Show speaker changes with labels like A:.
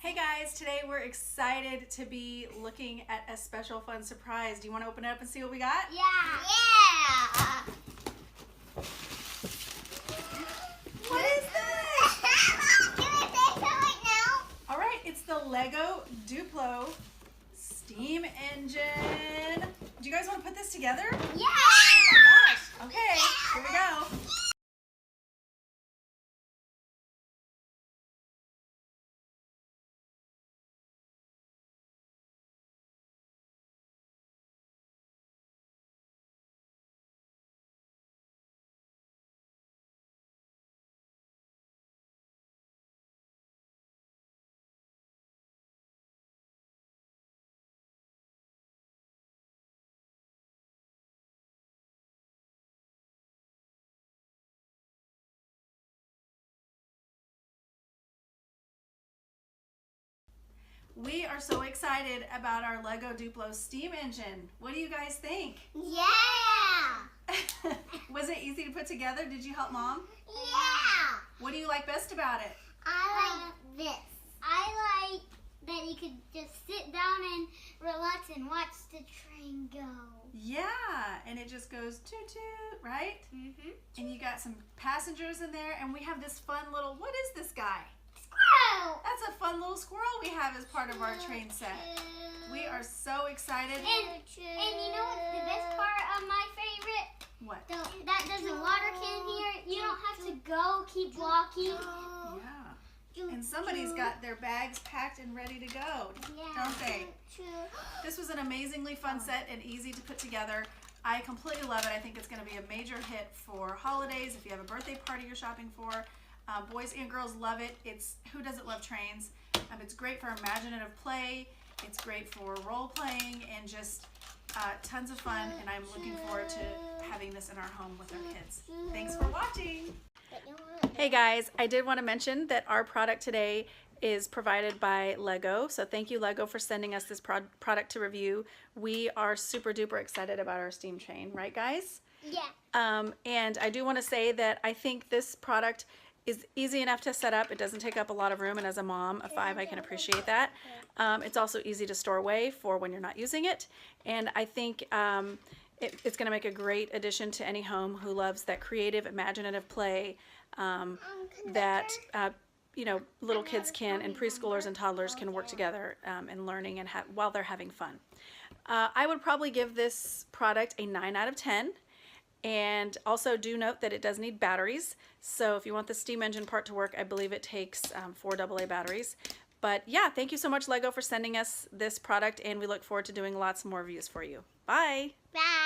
A: Hey guys, today we're excited to be looking at a special fun surprise. Do you want to open it up and see what we got?
B: Yeah! Yeah!
A: What is this?
B: Can I say so right now?
A: Alright, it's the LEGO Duplo Steam Engine. Do you guys want to put this together?
B: Yeah!
A: Oh my gosh. Okay, here we go. We are so excited about our LEGO Duplo Steam Engine. What do you guys think?
B: Yeah!
A: Was it easy to put together? Did you help Mom?
B: Yeah!
A: What do you like best about it?
B: I like this. I like that you could just sit down and relax and watch the train go.
A: Yeah, and it just goes toot toot, right?
B: Mm-hmm.
A: And you got some passengers in there, and we have this fun little, what is this guy?
B: Squirrel!
A: That's a fun little squirrel we have as part of our train set. We are so excited.
B: And you know what's the best part of my favorite?
A: What?
B: That there's a water can here. You don't have to go, keep walking.
A: Yeah. And somebody's got their bags packed and ready to go, don't they? This was an amazingly fun set and easy to put together. I completely love it. I think it's going to be a major hit for holidays. If you have a birthday party you're shopping for, boys and girls love it. Who doesn't love trains? It's great for imaginative play. It's great for role playing and just tons of fun. And I'm looking forward to having this in our home with our kids. Thanks for watching. Hey guys, I did want to mention that our product today is provided by LEGO. So thank you, LEGO, for sending us this product to review. We are super duper excited about our steam train, right guys?
B: Yeah.
A: And I do want to say that I think this product is easy enough to set up. It doesn't take up a lot of room, and as a mom of 5, I can appreciate that. It's also easy to store away for when you're not using it. And I think it's going to make a great addition to any home who loves that creative, imaginative play that you know, little kids can, and preschoolers and toddlers can work together in learning and while they're having fun. I would probably give this product a 9 out of 10. And also do note that it does need batteries. So if you want the steam engine part to work, I believe it takes 4 AA batteries. But yeah, thank you so much, LEGO, for sending us this product, and we look forward to doing lots more reviews for you. Bye!
B: Bye!